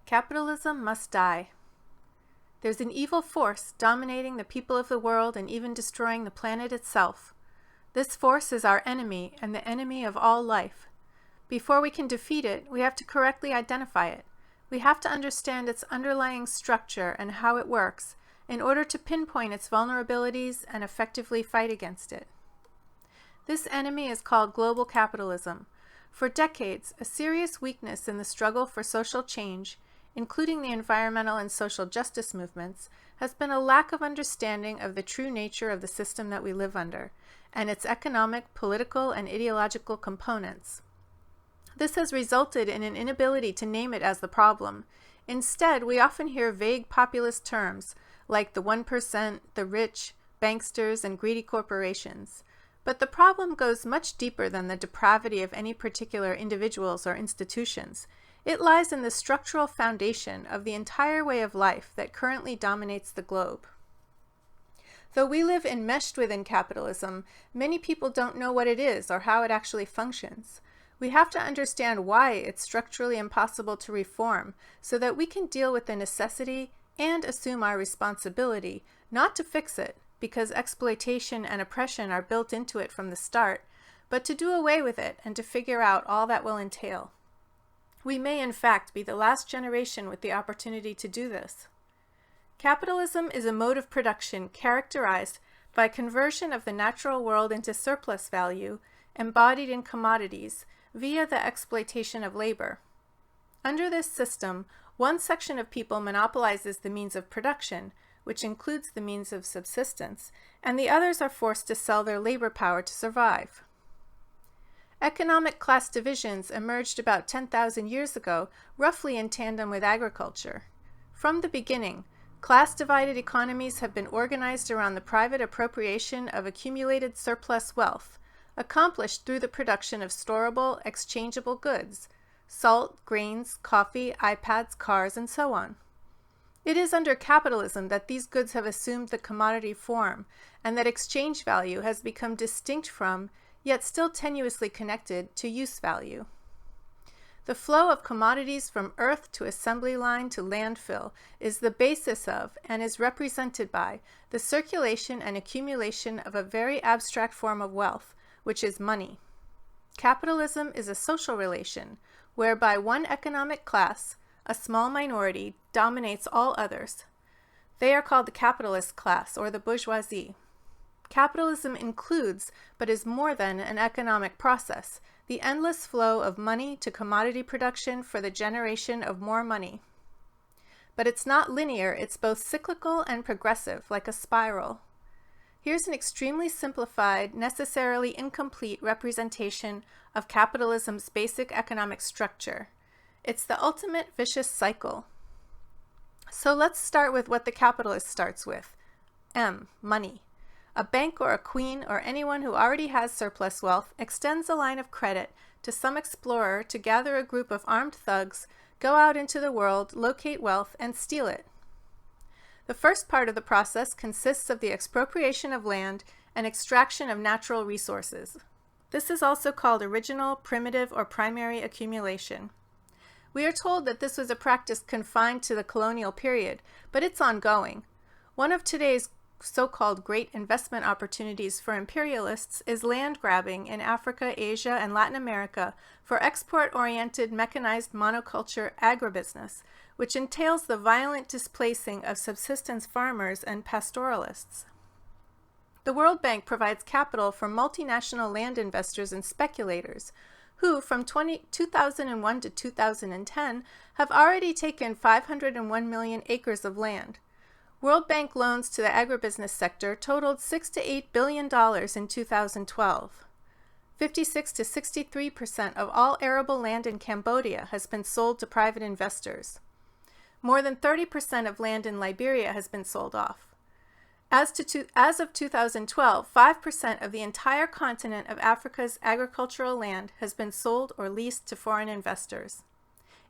Capitalism must die. There's an evil force dominating the people of the world and even destroying the planet itself. This force is our enemy and the enemy of all life. Before we can defeat it, we have to correctly identify it. We have to understand its underlying structure and how it works in order to pinpoint its vulnerabilities and effectively fight against it. This enemy is called global capitalism. For decades, a serious weakness in the struggle for social change, including the environmental and social justice movements, has been a lack of understanding of the true nature of the system that we live under, and its economic, political, and ideological components. This has resulted in an inability to name it as the problem. Instead, we often hear vague populist terms like the 1%, the rich, banksters, and greedy corporations. But the problem goes much deeper than the depravity of any particular individuals or institutions. It lies in the structural foundation of the entire way of life that currently dominates the globe. Though we live enmeshed within capitalism, many people don't know what it is or how it actually functions. We have to understand why it's structurally impossible to reform so that we can deal with the necessity and assume our responsibility, not to fix it, because exploitation and oppression are built into it from the start, but to do away with it and to figure out all that will entail. We may, in fact, be the last generation with the opportunity to do this. Capitalism is a mode of production characterized by conversion of the natural world into surplus value, embodied in commodities, via the exploitation of labor. Under this system, one section of people monopolizes the means of production, which includes the means of subsistence, and the others are forced to sell their labor power to survive. Economic class divisions emerged about 10,000 years ago, roughly in tandem with agriculture. From the beginning, class-divided economies have been organized around the private appropriation of accumulated surplus wealth, accomplished through the production of storable, exchangeable goods, salt, grains, coffee, iPads, cars, and so on. It is under capitalism that these goods have assumed the commodity form, and that exchange value has become distinct from, yet still tenuously connected to, use value. The flow of commodities from earth to assembly line to landfill is the basis of, and is represented by, the circulation and accumulation of a very abstract form of wealth, which is money. Capitalism is a social relation, whereby one economic class, a small minority, dominates all others. They are called the capitalist class, or the bourgeoisie. Capitalism includes, but is more than, an economic process, the endless flow of money to commodity production for the generation of more money. But it's not linear, it's both cyclical and progressive, like a spiral. Here's an extremely simplified, necessarily incomplete representation of capitalism's basic economic structure. It's the ultimate vicious cycle. So let's start with what the capitalist starts with. M, money. A bank or a queen or anyone who already has surplus wealth extends a line of credit to some explorer to gather a group of armed thugs, go out into the world, locate wealth, and steal it. The first part of the process consists of the expropriation of land and extraction of natural resources. This is also called original, primitive, or primary accumulation. We are told that this was a practice confined to the colonial period, but it's ongoing. One of today's so-called great investment opportunities for imperialists is land grabbing in Africa, Asia, and Latin America for export-oriented mechanized monoculture agribusiness, which entails the violent displacing of subsistence farmers and pastoralists. The World Bank provides capital for multinational land investors and speculators, who from 2001 to 2010 have already taken 501 million acres of land. World Bank loans to the agribusiness sector totaled $6 to $8 billion in 2012. 56 to 63% of all arable land in Cambodia has been sold to private investors. More than 30% of land in Liberia has been sold off. As of 2012, 5% of the entire continent of Africa's agricultural land has been sold or leased to foreign investors.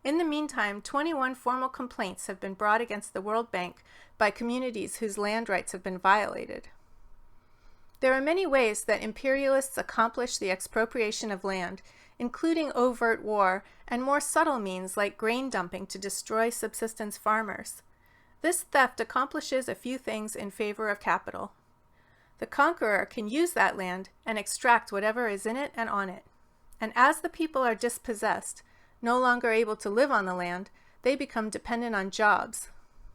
In the meantime, 21 formal complaints have been brought against the World Bank by communities whose land rights have been violated. There are many ways that imperialists accomplish the expropriation of land, including overt war and more subtle means like grain dumping to destroy subsistence farmers. This theft accomplishes a few things in favor of capital. The conqueror can use that land and extract whatever is in it and on it. And as the people are dispossessed, no longer able to live on the land, they become dependent on jobs.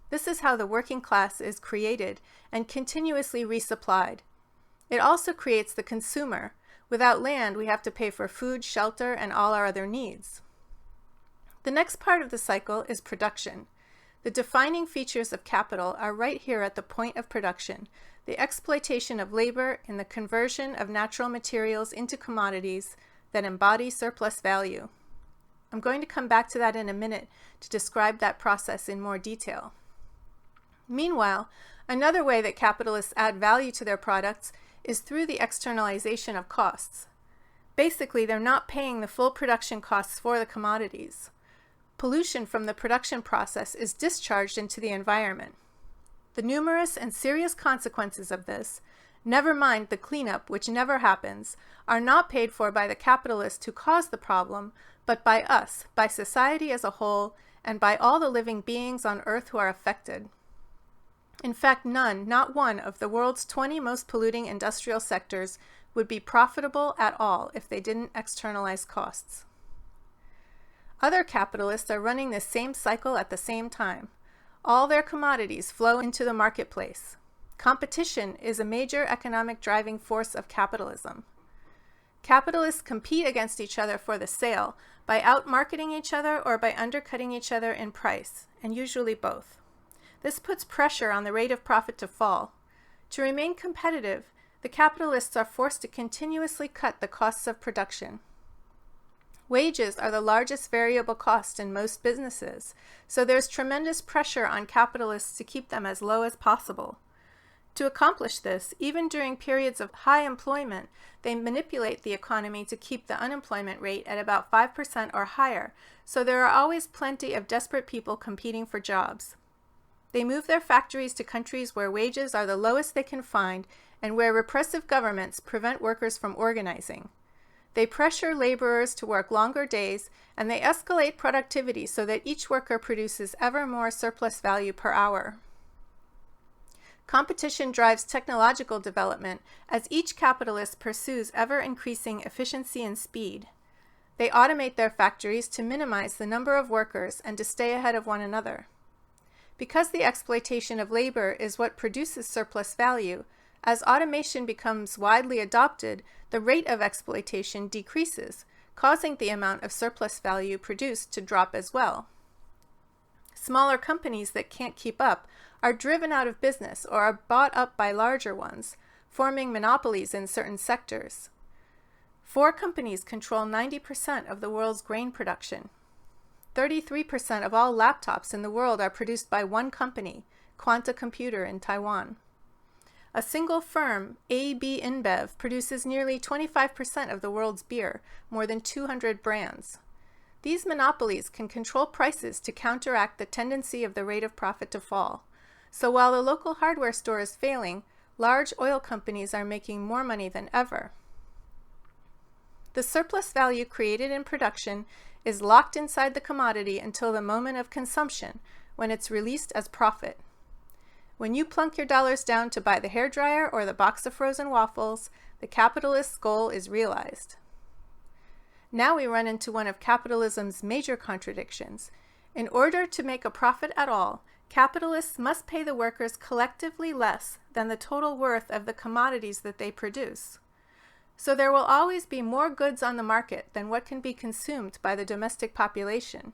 This is how the working class is created and continuously resupplied. It also creates the consumer. Without land, we have to pay for food, shelter, and all our other needs. The next part of the cycle is production. The defining features of capital are right here at the point of production, the exploitation of labor in the conversion of natural materials into commodities that embody surplus value. I'm going to come back to that in a minute to describe that process in more detail. Meanwhile, another way that capitalists add value to their products is through the externalization of costs. Basically, they're not paying the full production costs for the commodities. Pollution from the production process is discharged into the environment. The numerous and serious consequences of this, never mind the cleanup, which never happens, are not paid for by the capitalists who caused the problem, but by us, by society as a whole, and by all the living beings on Earth who are affected. In fact, none, not one, of the world's 20 most polluting industrial sectors would be profitable at all if they didn't externalize costs. Other capitalists are running this same cycle at the same time. All their commodities flow into the marketplace. Competition is a major economic driving force of capitalism. Capitalists compete against each other for the sale by outmarketing each other or by undercutting each other in price, and usually both. This puts pressure on the rate of profit to fall. To remain competitive, the capitalists are forced to continuously cut the costs of production. Wages are the largest variable cost in most businesses, so there's tremendous pressure on capitalists to keep them as low as possible. To accomplish this, even during periods of high employment, they manipulate the economy to keep the unemployment rate at about 5% or higher, so there are always plenty of desperate people competing for jobs. They move their factories to countries where wages are the lowest they can find and where repressive governments prevent workers from organizing. They pressure laborers to work longer days, and they escalate productivity so that each worker produces ever more surplus value per hour. Competition drives technological development as each capitalist pursues ever-increasing efficiency and speed. They automate their factories to minimize the number of workers and to stay ahead of one another. Because the exploitation of labor is what produces surplus value, as automation becomes widely adopted, the rate of exploitation decreases, causing the amount of surplus value produced to drop as well. Smaller companies that can't keep up are driven out of business or are bought up by larger ones, forming monopolies in certain sectors. 4 companies control 90% of the world's grain production. 33% of all laptops in the world are produced by one company, Quanta Computer in Taiwan. A single firm, AB InBev, produces nearly 25% of the world's beer, more than 200 brands. These monopolies can control prices to counteract the tendency of the rate of profit to fall. So while the local hardware store is failing, large oil companies are making more money than ever. The surplus value created in production is locked inside the commodity until the moment of consumption, when it's released as profit. When you plunk your dollars down to buy the hairdryer or the box of frozen waffles, the capitalist's goal is realized. Now we run into one of capitalism's major contradictions. In order to make a profit at all, capitalists must pay the workers collectively less than the total worth of the commodities that they produce. So there will always be more goods on the market than what can be consumed by the domestic population.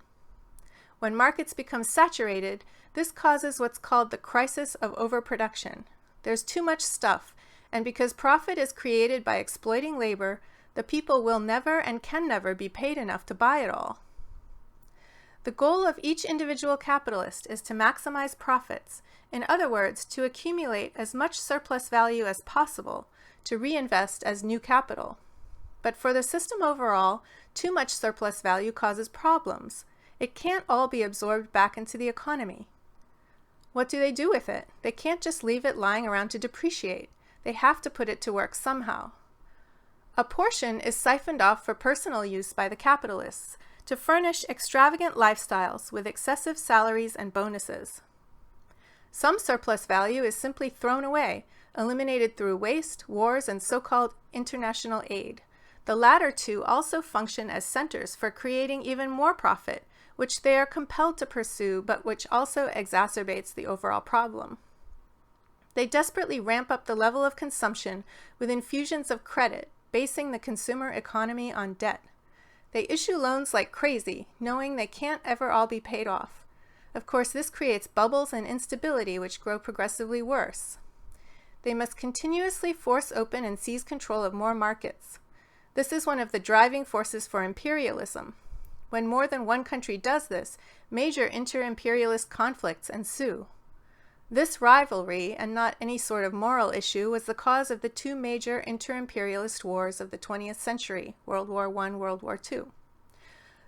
When markets become saturated, this causes what's called the crisis of overproduction. There's too much stuff, and because profit is created by exploiting labor, the people will never and can never be paid enough to buy it all. The goal of each individual capitalist is to maximize profits, in other words, to accumulate as much surplus value as possible, to reinvest as new capital. But for the system overall, too much surplus value causes problems. It can't all be absorbed back into the economy. What do they do with it? They can't just leave it lying around to depreciate. They have to put it to work somehow. A portion is siphoned off for personal use by the capitalists to furnish extravagant lifestyles with excessive salaries and bonuses. Some surplus value is simply thrown away, eliminated through waste, wars, and so-called international aid. The latter two also function as centers for creating even more profit, which they are compelled to pursue, but which also exacerbates the overall problem. They desperately ramp up the level of consumption with infusions of credit, basing the consumer economy on debt. They issue loans like crazy, knowing they can't ever all be paid off. Of course, this creates bubbles and instability which grow progressively worse. They must continuously force open and seize control of more markets. This is one of the driving forces for imperialism. When more than one country does this, major inter-imperialist conflicts ensue. This rivalry, and not any sort of moral issue, was the cause of the two major inter-imperialist wars of the 20th century, World War I, World War II.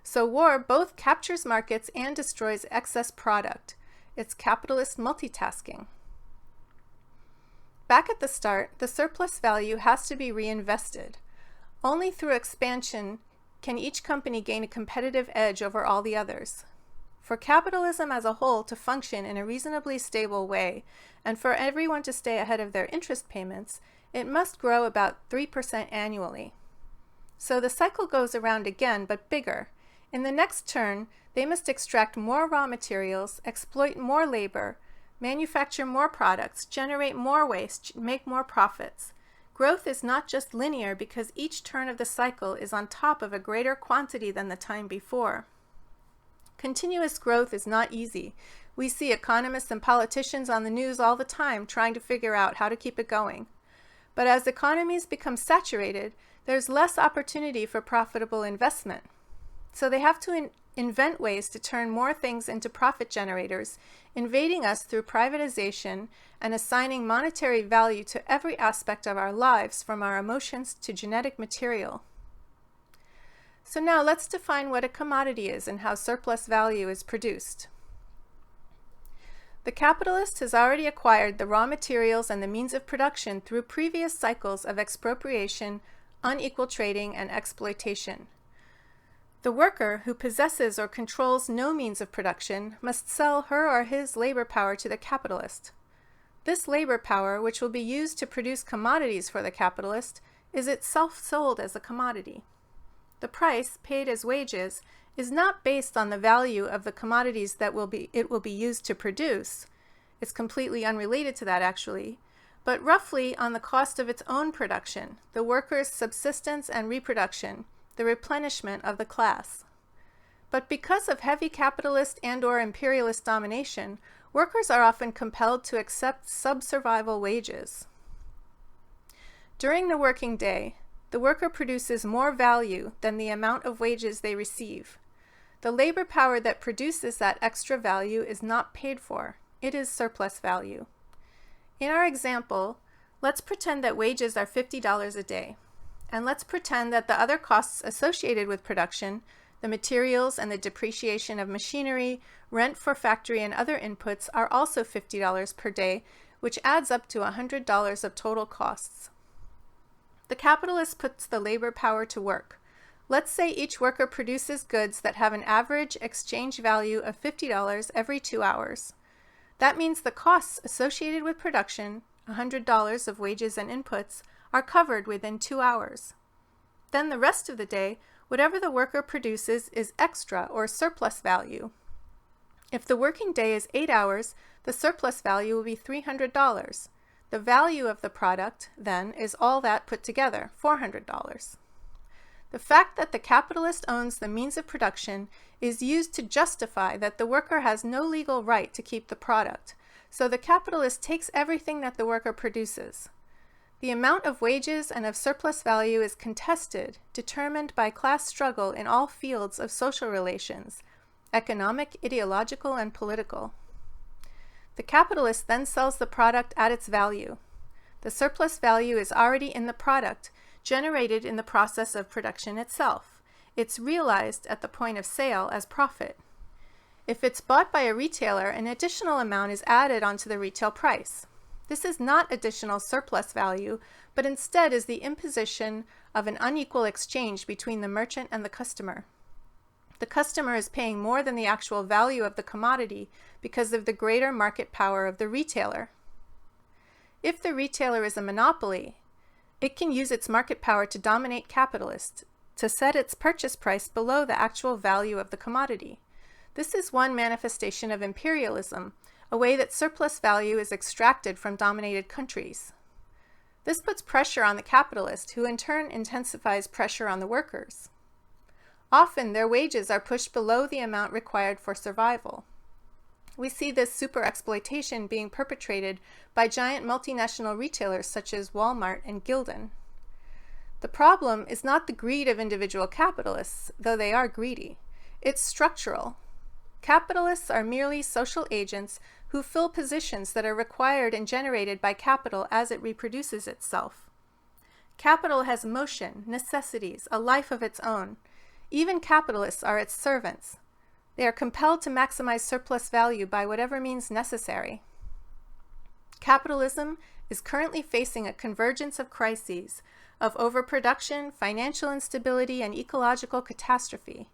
So war both captures markets and destroys excess product. It's capitalist multitasking. Back at the start, the surplus value has to be reinvested. Only through expansion can each company gain a competitive edge over all the others. For capitalism as a whole to function in a reasonably stable way, and for everyone to stay ahead of their interest payments, it must grow about 3% annually. So the cycle goes around again, but bigger. In the next turn, they must extract more raw materials, exploit more labor, manufacture more products, generate more waste, make more profits. Growth is not just linear because each turn of the cycle is on top of a greater quantity than the time before. Continuous growth is not easy. We see economists and politicians on the news all the time trying to figure out how to keep it going. But as economies become saturated, there's less opportunity for profitable investment. So they have to invent ways to turn more things into profit generators, invading us through privatization and assigning monetary value to every aspect of our lives, from our emotions to genetic material. So now let's define what a commodity is and how surplus value is produced. The capitalist has already acquired the raw materials and the means of production through previous cycles of expropriation, unequal trading, and exploitation. The worker, who possesses or controls no means of production, must sell her or his labor power to the capitalist. This labor power, which will be used to produce commodities for the capitalist, is itself sold as a commodity. The price, paid as wages, is not based on the value of the commodities that it will be used to produce. It's completely unrelated to that, actually, but roughly on the cost of its own production, the worker's subsistence and reproduction, the replenishment of the class. But because of heavy capitalist and/or imperialist domination, workers are often compelled to accept sub-survival wages. During the working day, the worker produces more value than the amount of wages they receive. The labor power that produces that extra value is not paid for. It is surplus value. In our example, let's pretend that wages are $50 a day. And let's pretend that the other costs associated with production, the materials and the depreciation of machinery, rent for factory and other inputs, are also $50 per day, which adds up to $100 of total costs. The capitalist puts the labor power to work. Let's say each worker produces goods that have an average exchange value of $50 every 2 hours. That means the costs associated with production, $100 of wages and inputs, are covered within 2 hours. Then the rest of the day, whatever the worker produces is extra or surplus value. If the working day is 8 hours, the surplus value will be $300. The value of the product, then, is all that put together, $400. The fact that the capitalist owns the means of production is used to justify that the worker has no legal right to keep the product, so the capitalist takes everything that the worker produces. The amount of wages and of surplus value is contested, determined by class struggle in all fields of social relations, economic, ideological, and political. The capitalist then sells the product at its value. The surplus value is already in the product, generated in the process of production itself. It's realized at the point of sale as profit. If it's bought by a retailer, an additional amount is added onto the retail price. This is not additional surplus value, but instead is the imposition of an unequal exchange between the merchant and the customer. The customer is paying more than the actual value of the commodity because of the greater market power of the retailer. If the retailer is a monopoly, it can use its market power to dominate capitalists, to set its purchase price below the actual value of the commodity. This is one manifestation of imperialism, a way that surplus value is extracted from dominated countries. This puts pressure on the capitalist, who in turn intensifies pressure on the workers. Often their wages are pushed below the amount required for survival. We see this super-exploitation being perpetrated by giant multinational retailers such as Walmart and Gildan. The problem is not the greed of individual capitalists, though they are greedy. It's structural. Capitalists are merely social agents who fill positions that are required and generated by capital as it reproduces itself. Capital has motion, necessities, a life of its own. Even capitalists are its servants. They are compelled to maximize surplus value by whatever means necessary. Capitalism is currently facing a convergence of crises, of overproduction, financial instability, and ecological catastrophe.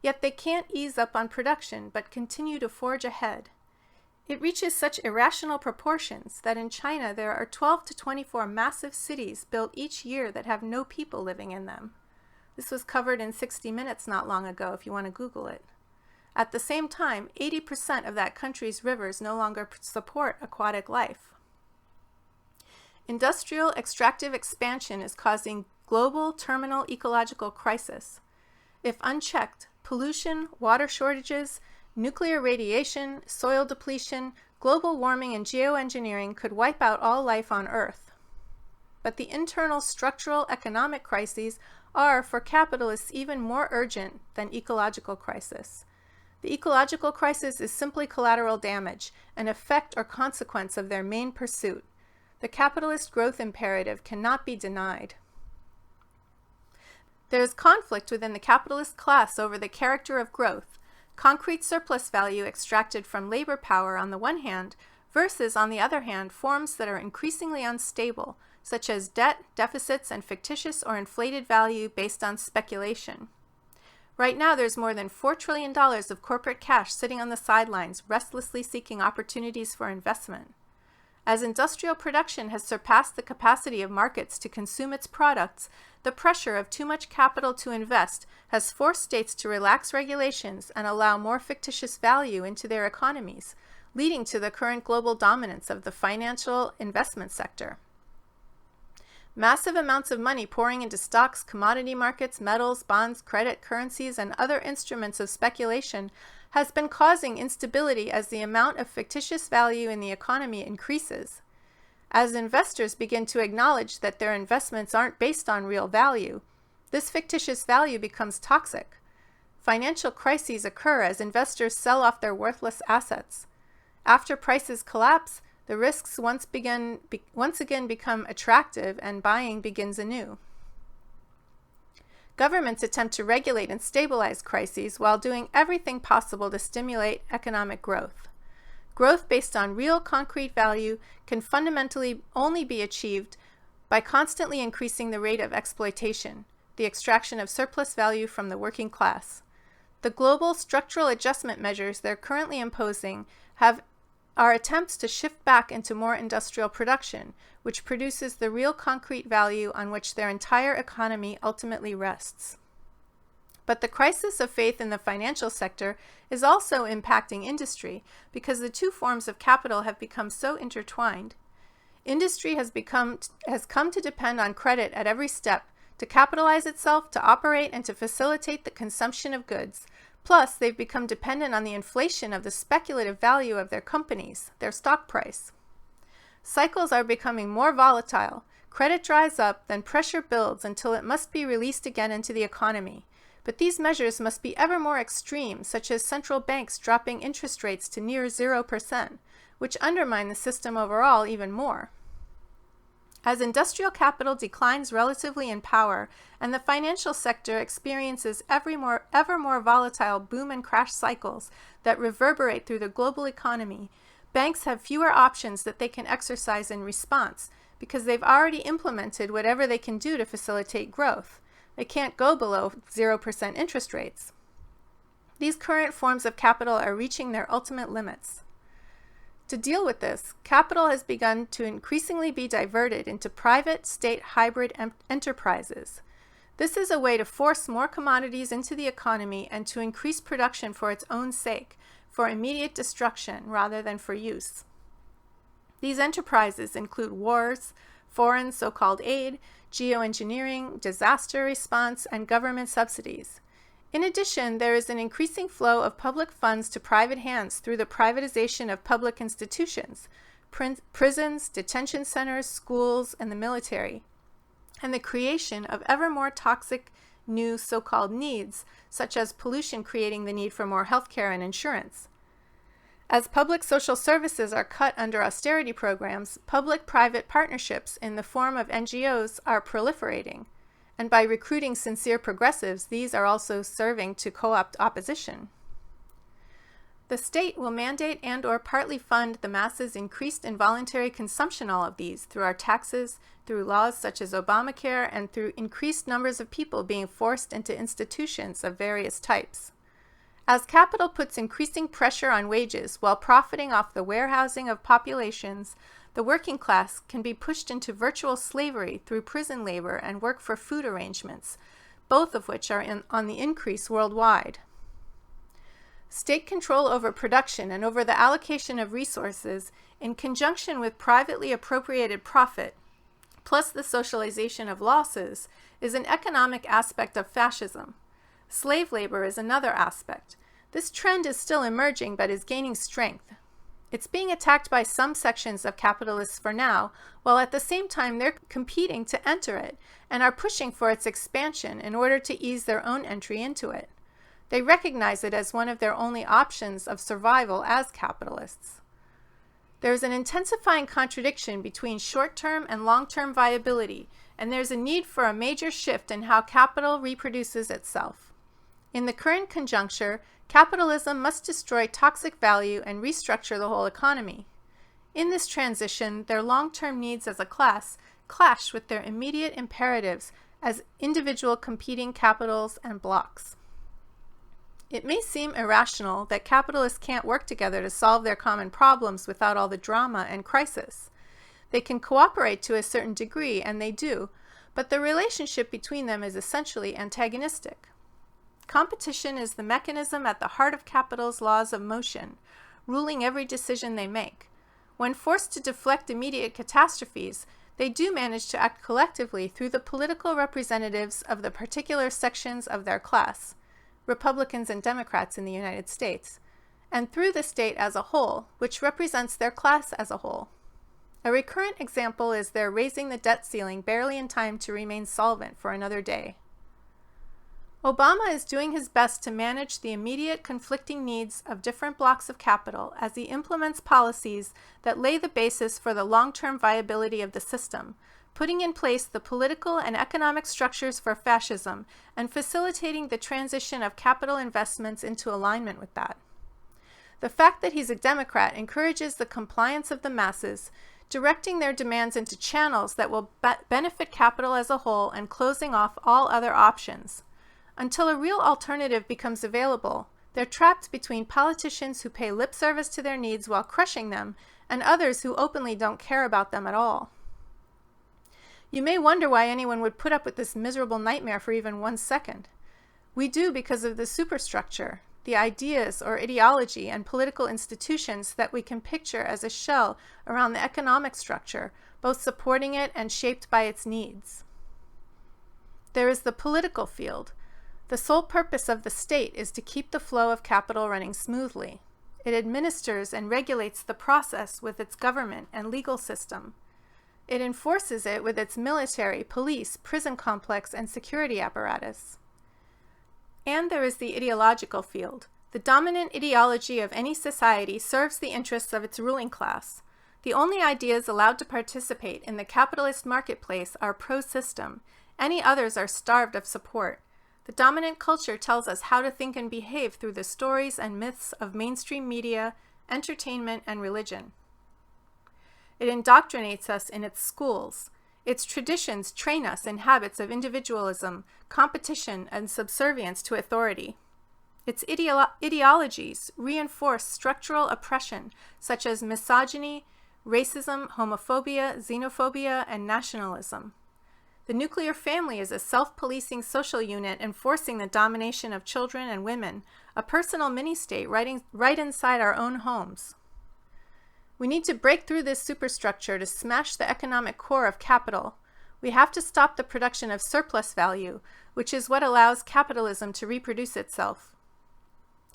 Yet they can't ease up on production, but continue to forge ahead. It reaches such irrational proportions that in China there are 12 to 24 massive cities built each year that have no people living in them. This was covered in 60 Minutes not long ago if you want to Google it. At the same time, 80% of that country's rivers no longer support aquatic life. Industrial extractive expansion is causing global terminal ecological crisis. If unchecked, pollution, water shortages, nuclear radiation, soil depletion, global warming, and geoengineering could wipe out all life on Earth. But the internal structural economic crises are, for capitalists, even more urgent than ecological crisis. The ecological crisis is simply collateral damage, an effect or consequence of their main pursuit. The capitalist growth imperative cannot be denied. There is conflict within the capitalist class over the character of growth, concrete surplus value extracted from labor power on the one hand, versus, on the other hand, forms that are increasingly unstable, such as debt, deficits, and fictitious or inflated value based on speculation. Right now, there's more than $4 trillion of corporate cash sitting on the sidelines, restlessly seeking opportunities for investment. As industrial production has surpassed the capacity of markets to consume its products, the pressure of too much capital to invest has forced states to relax regulations and allow more fictitious value into their economies, leading to the current global dominance of the financial investment sector. Massive amounts of money pouring into stocks, commodity markets, metals, bonds, credit, currencies, and other instruments of speculation has been causing instability as the amount of fictitious value in the economy increases. As investors begin to acknowledge that their investments aren't based on real value, this fictitious value becomes toxic. Financial crises occur as investors sell off their worthless assets. After prices collapse, the risks once again become attractive and buying begins anew. Governments attempt to regulate and stabilize crises while doing everything possible to stimulate economic growth. Growth based on real concrete value can fundamentally only be achieved by constantly increasing the rate of exploitation, the extraction of surplus value from the working class. The global structural adjustment measures they're currently imposing are attempts to shift back into more industrial production, which produces the real concrete value on which their entire economy ultimately rests. But the crisis of faith in the financial sector is also impacting industry because the two forms of capital have become so intertwined. Industry has come to depend on credit at every step to capitalize itself, to operate, and to facilitate the consumption of goods. Plus, they've become dependent on the inflation of the speculative value of their companies, their stock price. Cycles are becoming more volatile. Credit dries up, then pressure builds until it must be released again into the economy. But these measures must be ever more extreme, such as central banks dropping interest rates to near 0%, which undermine the system overall even more. As industrial capital declines relatively in power and the financial sector experiences ever more volatile boom and crash cycles that reverberate through the global economy, Banks have fewer options that they can exercise in response because they've already implemented whatever they can do to facilitate growth. They can't go below 0% interest rates. These current forms of capital are reaching their ultimate limits. To deal with this, capital has begun to increasingly be diverted into private state hybrid enterprises. This is a way to force more commodities into the economy and to increase production for its own sake, for immediate destruction rather than for use. These enterprises include wars, foreign so-called aid, geoengineering, disaster response, and government subsidies. In addition, there is an increasing flow of public funds to private hands through the privatization of public institutions, prisons, detention centers, schools, and the military, and the creation of ever more toxic new so-called needs, such as pollution creating the need for more healthcare and insurance. As public social services are cut under austerity programs, public-private partnerships in the form of NGOs are proliferating. And by recruiting sincere progressives, these are also serving to co-opt opposition. The state will mandate and/or partly fund the masses' increased involuntary consumption of these through our taxes, through laws such as Obamacare, and through increased numbers of people being forced into institutions of various types. As capital puts increasing pressure on wages while profiting off the warehousing of populations, the working class can be pushed into virtual slavery through prison labor and work for food arrangements, both of which are on the increase worldwide. State control over production and over the allocation of resources, in conjunction with privately appropriated profit, plus the socialization of losses, is an economic aspect of fascism. Slave labor is another aspect. This trend is still emerging but is gaining strength. It's being attacked by some sections of capitalists for now, while at the same time they're competing to enter it and are pushing for its expansion in order to ease their own entry into it. They recognize it as one of their only options of survival as capitalists. There is an intensifying contradiction between short-term and long-term viability, and there's a need for a major shift in how capital reproduces itself. In the current conjuncture, capitalism must destroy toxic value and restructure the whole economy. In this transition, their long-term needs as a class clash with their immediate imperatives as individual competing capitals and blocks. It may seem irrational that capitalists can't work together to solve their common problems without all the drama and crisis. They can cooperate to a certain degree, and they do, but the relationship between them is essentially antagonistic. Competition is the mechanism at the heart of capital's laws of motion, ruling every decision they make. When forced to deflect immediate catastrophes, they do manage to act collectively through the political representatives of the particular sections of their class, Republicans and Democrats in the United States, and through the state as a whole, which represents their class as a whole. A recurrent example is their raising the debt ceiling barely in time to remain solvent for another day. Obama is doing his best to manage the immediate conflicting needs of different blocks of capital as he implements policies that lay the basis for the long-term viability of the system, putting in place the political and economic structures for fascism and facilitating the transition of capital investments into alignment with that. The fact that he's a Democrat encourages the compliance of the masses, directing their demands into channels that will benefit capital as a whole and closing off all other options. Until a real alternative becomes available, they're trapped between politicians who pay lip service to their needs while crushing them and others who openly don't care about them at all. You may wonder why anyone would put up with this miserable nightmare for even 1 second. We do because of the superstructure, the ideas or ideology and political institutions that we can picture as a shell around the economic structure, both supporting it and shaped by its needs. There is the political field. The sole purpose of the state is to keep the flow of capital running smoothly. It administers and regulates the process with its government and legal system. It enforces it with its military, police, prison complex, and security apparatus. And there is the ideological field. The dominant ideology of any society serves the interests of its ruling class. The only ideas allowed to participate in the capitalist marketplace are pro-system. Any others are starved of support. The dominant culture tells us how to think and behave through the stories and myths of mainstream media, entertainment, and religion. It indoctrinates us in its schools. Its traditions train us in habits of individualism, competition, and subservience to authority. Its ideologies reinforce structural oppression such as misogyny, racism, homophobia, xenophobia, and nationalism. The nuclear family is a self-policing social unit enforcing the domination of children and women, a personal mini-state right inside our own homes. We need to break through this superstructure to smash the economic core of capital. We have to stop the production of surplus value, which is what allows capitalism to reproduce itself.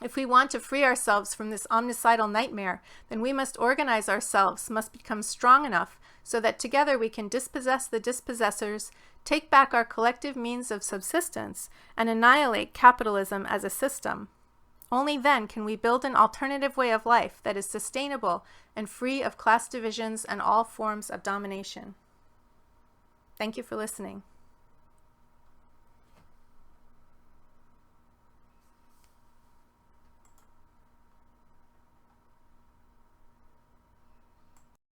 If we want to free ourselves from this omnicidal nightmare, then we must organize ourselves, must become strong enough so that together we can dispossess the dispossessors, take back our collective means of subsistence, and annihilate capitalism as a system. Only then can we build an alternative way of life that is sustainable and free of class divisions and all forms of domination. Thank you for listening.